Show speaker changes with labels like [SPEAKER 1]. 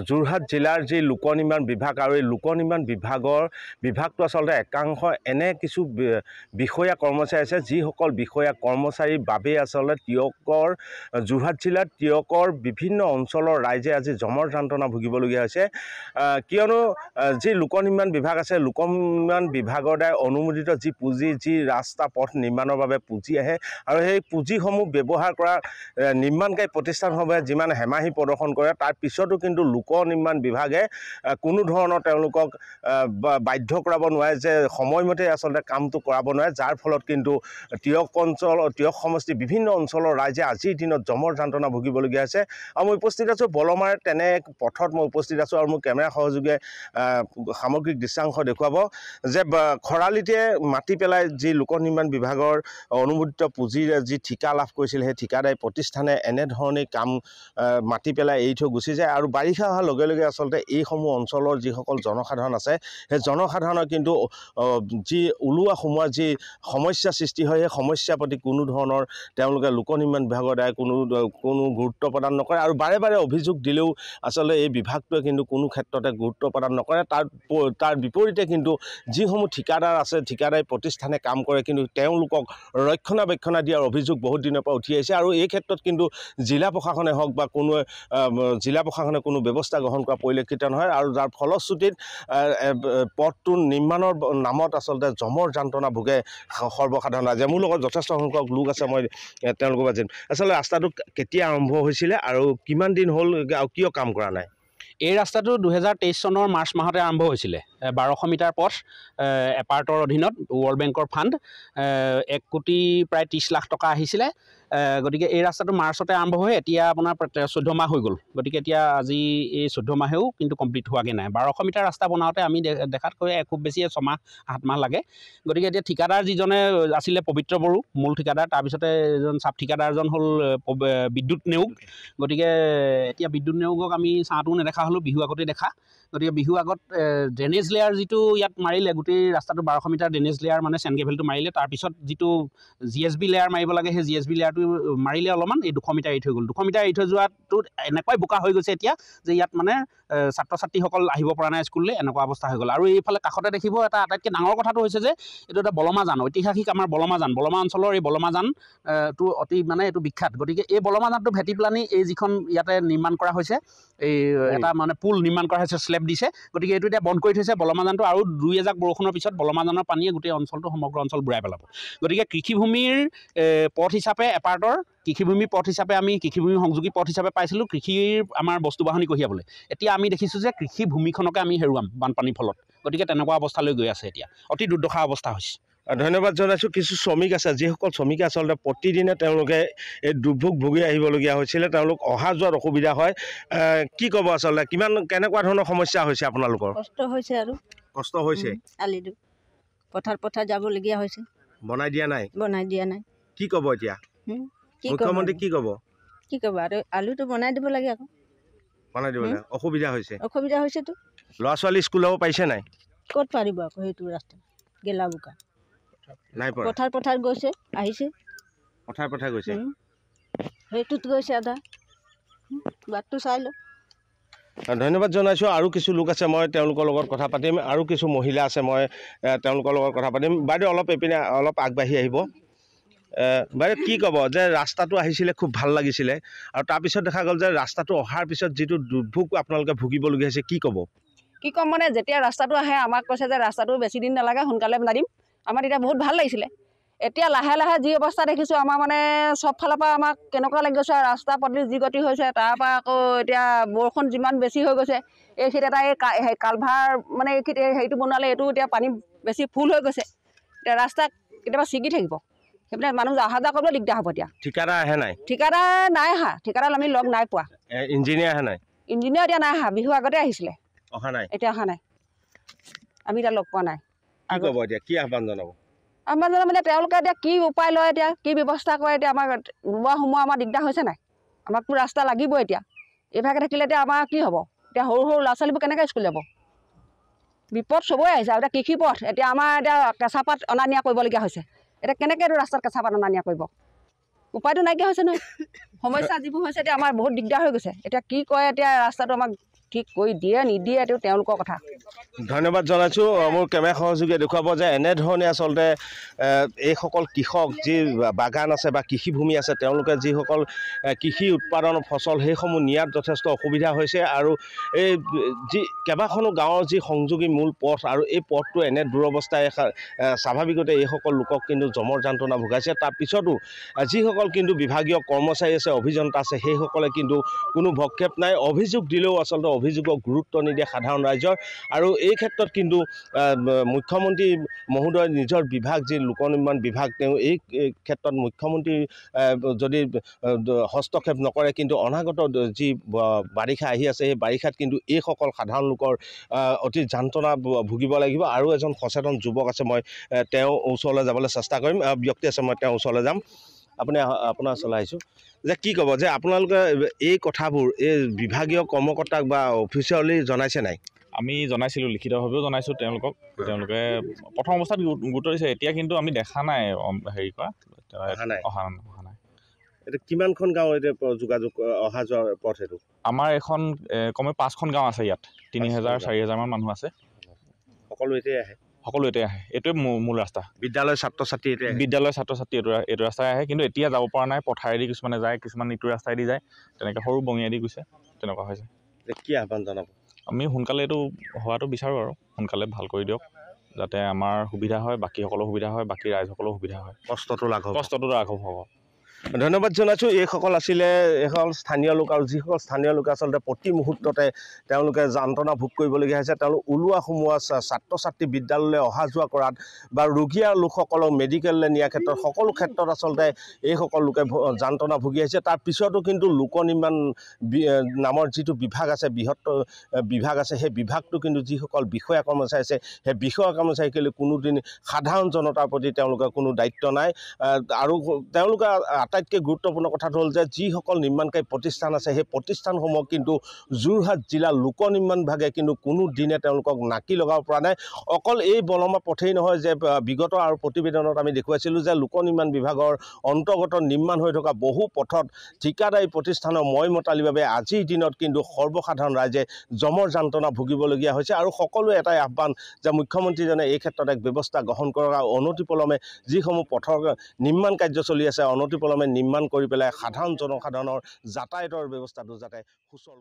[SPEAKER 1] যোৰহাট জিলাৰ যি লোক নিৰ্মাণ বিভাগ আৰু এই লোক নিৰ্মাণ বিভাগটো আচলতে একাংশ এনে কিছু বিষয়া কৰ্মচাৰী আছে যিসকল বিষয়া কৰ্মচাৰীৰ বাবেই আচলতে যোৰহাট জিলাৰ টিয়কৰ বিভিন্ন অঞ্চলৰ ৰাইজে আজি জমৰ যন্ত্ৰণা ভুগিবলগীয়া হৈছে কিয়নো যি লোক নিৰ্মাণ বিভাগ আছে লোক নিৰ্মাণ বিভাগৰ দ্বাৰা অনুমোদিত যি পুঁজি যি ৰাস্তা পথ নিৰ্মাণৰ বাবে পুঁজি আহে আৰু সেই পুঁজিসমূহ ব্যৱহাৰ কৰা নিৰ্মাণকাৰী প্ৰতিষ্ঠানসমূহে যিমান হেমাহি প্ৰদৰ্শন কৰে তাৰ পিছতো কিন্তু লোক নিৰ্মাণ বিভাগে কোনো ধৰণৰ তেওঁলোকক বাধ্য কৰাব নোৱাৰে যে সময়মতে আচলতে কামটো কৰাব নোৱাৰে যাৰ ফলত কিন্তু টিয়ক সমষ্টি বিভিন্ন অঞ্চলৰ ৰাইজে আজিৰ দিনত জমৰ যন্ত্ৰণা ভুগিবলগীয়া হৈছে আৰু মই উপস্থিত আছোঁ বলমাৰ তেনে এক পথত মই উপস্থিত আছোঁ আৰু মোৰ কেমেৰা সহযোগে সামগ্ৰিক দৃশ্যাংশ দেখুৱাব যে খৰালিতে মাটি পেলাই যি লোক নিৰ্মাণ বিভাগৰ অনুমোদিত পুঁজিৰে যি ঠিকা লাভ কৰিছিল সেই ঠিকাদাৰী প্ৰতিষ্ঠানে এনেধৰণেই কাম মাটি পেলাই এৰি থৈ গুচি যায় আৰু বাৰিষা অহাৰ লগে লগে আচলতে এইসমূহ অঞ্চলৰ যিসকল জনসাধাৰণ আছে সেই জনসাধাৰণৰ কিন্তু যি ওলোৱা সোমোৱা যি সমস্যা সৃষ্টি হয় সেই সমস্যাৰ প্ৰতি কোনো ধৰণৰ তেওঁলোকে লোক নিৰ্মাণ বিভাগৰ দ্বাৰা কোনো গুৰুত্ব প্ৰদান নকৰে আৰু বাৰে বাৰে অভিযোগ দিলেও আচলতে এই বিভাগটোৱে কিন্তু কোনো ক্ষেত্ৰতে গুৰুত্ব প্ৰদান নকৰে তাৰ বিপৰীতে কিন্তু যিসমূহ ঠিকাদাৰ আছে ঠিকাদাৰী প্ৰতিষ্ঠানে কাম কৰে কিন্তু তেওঁলোকক ৰক্ষণাবেক্ষণা দিয়াৰ অভিযোগ বহুত দিনৰ পৰা উঠি আহিছে আৰু এই ক্ষেত্ৰত কিন্তু জিলা প্ৰশাসনে হওক বা জিলা প্ৰশাসনে কোনো ব্যৱস্থা গ্ৰহণ কৰা পৰিলক্ষিত নহয় আৰু যাৰ ফলশ্ৰুতিত পথটো নিৰ্মাণৰ নামত আচলতে জমৰ যন্ত্ৰণা ভোগে সৰ্বসাধাৰণ ৰাইজে মোৰ লগত যথেষ্ট সংখ্যক লোক আছে মই তেওঁলোকৰ মাজত আচলতে ৰাস্তাটো কেতিয়া আৰম্ভ হৈছিলে আৰু কিমান দিন হ'ল আৰু কিয় কাম কৰা নাই
[SPEAKER 2] এই ৰাস্তাটো 2023 চনৰ মাৰ্চ মাহতে আৰম্ভ হৈছিলে 1200 মিটাৰ পথ এপাৰ্টৰ অধীনত ৱৰ্ল্ড বেংকৰ ফাণ্ড 1 কোটি প্ৰায় 30 লাখ টকা আহিছিলে গতিকে এই ৰাস্তাটো মাৰ্চতে আৰম্ভ হৈ এতিয়া আপোনাৰ 14 মাহ হৈ গ'ল গতিকে এতিয়া আজি এই 14 মাহেও কিন্তু কমপ্লিট হোৱাগৈ নাই 1200 মিটাৰ ৰাস্তা বনাওঁতে আমি দেখাতকৈ খুব বেছি 6 মাহ 7 মাহ লাগে গতিকে এতিয়া ঠিকাদাৰ যিজনে আছিলে পবিত্ৰ বড়ো মূল ঠিকাদাৰ তাৰপিছতে এজন চাব ঠিকাদাৰজন হ'ল বিদ্যুৎ নেওগ গতিকে এতিয়া বিদ্যুৎ নেওগক আমি চাহটো নেদেখা হ'লেও বিহু আগতে দেখা গতিকে বিহু আগত ড্ৰেনেজ লেয়াৰ যিটো ইয়াত মাৰিলে গোটেই ৰাস্তাটো 1200 মিটাৰ ড্ৰেনেজ লেয়াৰ মানে চেণ্ড গ্ৰেভেলটো মাৰিলে তাৰপিছত যিটো জিএছবি লেয়াৰ মাৰিব লাগে সেই জিএছবি লেয়াৰটো মাৰিলে অলপমান এই 200 মিটাৰ এৰি থৈ গ'ল 200 মিটাৰ এৰি থৈ যোৱাটোত এনেকুৱাই বোকা হৈ গৈছে এতিয়া যে ইয়াত মানে ছাত্ৰ ছাত্ৰীসকল আহিব পৰা নাই স্কুললৈ এনেকুৱা অৱস্থা হৈ গ'ল আৰু এইফালে কাষতে দেখিব এটা আটাইতকৈ ডাঙৰ কথাটো হৈছে যে এইটো এটা বলমাজান ঐতিহাসিক আমাৰ বলমা অঞ্চলৰ এই বলমাজানটো অতি মানে এইটো বিখ্যাত গতিকে এই বলমাজানটো ভেটি পেলানি এই যিখন ইয়াতে নিৰ্মাণ কৰা হৈছে এই এটা মানে পুল নিৰ্মাণ কৰা হৈছে স্লেব দিছে গতিকে এইটো এতিয়া বন্ধ কৰি থৈছে বলমাজানটো আৰু 2-এজাক বৰষুণৰ পিছত বলমাজানৰ পানীয়ে গোটেই অঞ্চলটো সমগ্ৰ অঞ্চল বুৰাই পেলাব গতিকে কৃষিভূমিৰ পথ হিচাপে এপাৰ্টৰ কৃষিভূমি পথ হিচাপে আমি কৃষিভূমি সংযোগী পথ হিচাপে পাইছিলোঁ কৃষিৰ আমাৰ বস্তু বাহনি কঢ়িয়াবলৈ এতিয়া আমি দেখিছোঁ যে কৃষিভূমিখনকে আমি হেৰুৱাম বানপানীৰ ফলত গতিকে তেনেকুৱা অৱস্থালৈ গৈ আছে এতিয়া অতি দুৰ্দশা অৱস্থা হৈছে
[SPEAKER 1] ধন্যবাদ জনাইছোঁ কিছু শ্ৰমিক আছে যিসকল শ্ৰমিকে আচলতে প্ৰতিদিনে তেওঁলোকে এই দুৰ্ভোগ ভুগি আহিবলগীয়া হৈছিলে তেওঁলোক অহা যোৱাত অসুবিধা হয় কি ক'ব আচলতে কেনেকুৱা ধৰণৰ সমস্যা হৈছে আপোনালোকৰ
[SPEAKER 3] কষ্ট হৈছে আৰু
[SPEAKER 1] কষ্ট হৈছে
[SPEAKER 3] আলিটো পথাৰ যাবলগীয়া হৈছে
[SPEAKER 1] বনাই দিয়া নাই কি ক'ব এতিয়া মুখ্যমন্ত্ৰী কি ক'ব
[SPEAKER 3] আৰু আলুটো বনাই দিব লাগে আকৌ
[SPEAKER 1] বনাই দিব লাগে অসুবিধা হৈছেতো ল'ৰা ছোৱালী স্কুল যাব পাৰিছে নাই
[SPEAKER 3] ক'ত পাৰিব আকৌ সেইটো ৰাস্তা গেলা বোকা
[SPEAKER 1] নাই
[SPEAKER 3] পথাৰ গৈছে আহিছে
[SPEAKER 1] পথাৰ গৈছে
[SPEAKER 3] সেইটোত গৈছে আধা বাটটো চাই লওঁ
[SPEAKER 1] ধন্যবাদ জনাইছোঁ আৰু কিছু লোক আছে মই তেওঁলোকৰ লগত কথা পাতিম আৰু কিছু মহিলা আছে মই তেওঁলোকৰ লগত কথা পাতিম বাইদেউ অলপ আগবাঢ়ি আহিব বাইদেউ কি ক'ব যে ৰাস্তাটো আহিছিলে খুব ভাল লাগিছিলে আৰু তাৰপিছত দেখা গ'ল যে ৰাস্তাটো অহাৰ পিছত যিটো দুৰ্ভোগ আপোনালোকে ভুগিবলগীয়া হৈছে কি ক'ব
[SPEAKER 4] কি ক'ম মানে যেতিয়া ৰাস্তাটো আহে আমাক কৈছে যে ৰাস্তাটো বেছি দিন নালাগে সোনকালে বনাই দিম আমাৰ তেতিয়া বহুত ভাল লাগিছিলে এতিয়া লাহে লাহে যি অৱস্থা দেখিছোঁ আমাৰ মানে চব ফালৰ পৰা আমাক কেনেকুৱা লাগি গৈছে ৰাস্তা পদূলি যি গতি হৈছে তাৰপৰা আকৌ এতিয়া বৰষুণ যিমান বেছি হৈ গৈছে এইখিনিত এটা এই কালভাৰ মানে এইখিনিত হেৰিটো বনালে এইটো এতিয়া পানী বেছি ফুল হৈ গৈছে এতিয়া ৰাস্তা কেতিয়াবা ছিগি থাকিব সেইবিলাক মানুহ অহা যোৱা কৰিবলৈ দিগদাৰ হ'ব এতিয়া
[SPEAKER 1] ঠিকাদাৰ আহে নাই
[SPEAKER 4] ঠিকাদাৰ নাই অহা ঠিকাদাৰ আমি লগ নাই পোৱা
[SPEAKER 1] ইঞ্জিনিয়াৰ আহে নাই
[SPEAKER 4] ইঞ্জিনিয়াৰ এতিয়া নাই অহা বিহু আগতে আহিছিলে এতিয়া অহা নাই আমি এতিয়া লগ পোৱা নাই
[SPEAKER 1] কি ক'ব এতিয়া কি আহ্বান জনাব
[SPEAKER 4] মানে তেওঁলোকে এতিয়া কি উপায় লয় এতিয়া কি ব্যৱস্থা কৰে এতিয়া আমাক ৰোৱা সোমোৱা আমাৰ দিগদাৰ হৈছে নাই আমাকতো ৰাস্তা লাগিব এতিয়া এইভাগে থাকিলে এতিয়া আমাৰ কি হ'ব এতিয়া সৰু ল'ৰা ছোৱালীবোৰ কেনেকৈ স্কুল যাব বিপদ চবৰে আহিছে আৰু এতিয়া কৃষিপথ এতিয়া আমাৰ এতিয়া কেঁচা পাত অনা নিয়া কৰিবলগীয়া হৈছে এতিয়া কেনেকৈ এইটো ৰাস্তাত কেঁচা পাত অনা নিয়া কৰিব উপায়টো নাইকিয়া হৈছে নহয় সমস্যা যিবোৰ হৈছে এতিয়া আমাৰ বহুত দিগদাৰ হৈ গৈছে এতিয়া কি কয় এতিয়া ৰাস্তাটো আমাক ঠিক কৰি দিয়ে নিদিয়ে এইটো তেওঁলোকৰ কথা
[SPEAKER 1] ধন্যবাদ জনাইছোঁ মোৰ কেমেৰা সহযোগীয়ে দেখুৱাব যে এনেধৰণে আচলতে এইসকল কৃষক যি বাগান আছে বা কৃষিভূমি আছে তেওঁলোকে যিসকল কৃষি উৎপাদন ফচল সেইসমূহ নিয়াত যথেষ্ট অসুবিধা হৈছে আৰু এই যি কেইবাখনো গাঁৱৰ যি সংযোগী মূল পথ আৰু এই পথটো এনে দুৰৱস্থাই স্বাভাৱিকতে এইসকল লোকক কিন্তু জমৰ যন্ত্ৰণা ভোগাইছে তাৰ পিছতো যিসকল কিন্তু বিভাগীয় কৰ্মচাৰী আছে অভিযন্তা আছে সেইসকলে কিন্তু কোনো ভক্ষেপ নাই অভিযোগ দিলেও আচলতে অভিযোগক গুৰুত্ব নিদিয়ে সাধাৰণ ৰাইজৰ আৰু এই ক্ষেত্ৰত কিন্তু মুখ্যমন্ত্ৰী মহোদয় নিজৰ বিভাগ যি লোক নিৰ্মাণ বিভাগ তেওঁ এই ক্ষেত্ৰত মুখ্যমন্ত্ৰী যদি হস্তক্ষেপ নকৰে কিন্তু অনাগত যি বাৰিষা আহি আছে সেই বাৰিষাত কিন্তু এইসকল সাধাৰণ লোকৰ অতি যন্ত্ৰণা ভুগিব লাগিব আৰু এজন সচেতন যুৱক আছে মই তেওঁ ওচৰলৈ যাবলৈ চেষ্টা কৰিম ব্যক্তি আছে মই তেওঁৰ ওচৰলৈ যাম আপোনাৰ ওচৰলৈ আহিছোঁ যে কি ক'ব যে আপোনালোকে এই কথাবোৰ এই বিভাগীয় কৰ্মকৰ্তাক বা অফিচিয়েলি জনাইছে নাই
[SPEAKER 5] আমি জনাইছিলোঁ লিখিতভাৱেও জনাইছোঁ তেওঁলোকে প্ৰথম অৱস্থাত গুৰুত্ব দিছে এতিয়া কিন্তু আমি দেখা নাই হেৰি কৰা অহা নাই
[SPEAKER 1] এতিয়া কিমানখন গাঁও এতিয়া যোগাযোগ অহা যোৱাৰ পথ সেইটো
[SPEAKER 5] আমাৰ এখন কমে 5খন গাঁও আছে ইয়াত 3000-4000 মান মানুহ আছে
[SPEAKER 1] সকলো এতিয়াই আহে
[SPEAKER 5] এইটোৱে মূল ৰাস্তা
[SPEAKER 1] বিদ্যালয়ৰ ছাত্ৰ ছাত্ৰী
[SPEAKER 5] এইটো ৰাস্তাই আহে কিন্তু এতিয়া যাব পৰা নাই পথাৰেদি কিছুমানে যায় কিছুমান ইটো ৰাস্তাইদি যায় তেনেকৈ সৰু বঙিয়াদি গৈছে তেনেকুৱা হৈছে
[SPEAKER 1] কি আহ্বান জনাব
[SPEAKER 5] আমি সোনকালে এইটো হোৱাটো বিচাৰোঁ আৰু সোনকালে ভাল কৰি দিয়ক যাতে আমাৰ সুবিধা হয় বাকীসকলৰ সুবিধা হয় বাকী ৰাইজসকলৰ সুবিধা হয়
[SPEAKER 1] কষ্টটো লাঘৱ হ'ব ধন্যবাদ জনাইছোঁ এইসকল আছিলে এইসকল স্থানীয় লোক আৰু যিসকল স্থানীয় লোকে আচলতে প্ৰতি মুহূৰ্ততে তেওঁলোকে যন্ত্ৰণা ভোগ কৰিবলগীয়া হৈছে তেওঁলোক ওলোৱা সোমোৱা ছাত্ৰ ছাত্ৰী বিদ্যালয়লৈ অহা যোৱা কৰাত বা ৰোগীয়া লোকসকলক মেডিকেললৈ নিয়াৰ ক্ষেত্ৰত সকলো ক্ষেত্ৰত আচলতে এইসকল লোকে যন্ত্ৰণা ভুগি আহিছে তাৰ পিছতো কিন্তু লোক নিৰ্মাণ নামৰ যিটো বিভাগ আছে বৃহত্তৰ বিভাগ আছে সেই বিভাগটো কিন্তু যিসকল বিষয়া কৰ্মচাৰী আছে সেই বিষয়া কৰ্মচাৰীসকলে কোনোদিন সাধাৰণ জনতাৰ প্ৰতি তেওঁলোকৰ কোনো দায়িত্ব নাই আৰু তেওঁলোকে আটাইতকৈ গুৰুত্বপূৰ্ণ কথাটো হ'ল যে যিসকল নিৰ্মাণকাৰী প্ৰতিষ্ঠান আছে সেই প্ৰতিষ্ঠানসমূহ কিন্তু যোৰহাট জিলা লোক নিৰ্মাণ বিভাগে কিন্তু কোনো দিনে তেওঁলোকক নাকি লগাব পৰা নাই অকল এই বলমা পথেই নহয় যে বিগত আৰু প্ৰতিবেদনত আমি দেখুৱাইছিলোঁ যে লোক নিৰ্মাণ বিভাগৰ অন্তৰ্গত নিৰ্মাণ হৈ থকা বহু পথত ঠিকাদাৰী প্ৰতিষ্ঠানৰ মইমতালিৰ বাবে আজিৰ দিনত কিন্তু সৰ্বসাধাৰণ ৰাইজে জমৰ যন্ত্ৰণা ভুগিবলগীয়া হৈছে আৰু সকলোৱে এটাই আহ্বান যে মুখ্যমন্ত্ৰীজনে এই ক্ষেত্ৰত এক ব্যৱস্থা গ্ৰহণ কৰক আৰু অনতিপলমে যিসমূহ পথৰ নিৰ্মাণ কাৰ্য চলি আছে অনতিপলমে নিৰ্মাণ কৰি পেলাই সাধাৰণ জনসাধাৰণৰ যাতায়াতৰ ব্যৱস্থাটো যাতে সুচল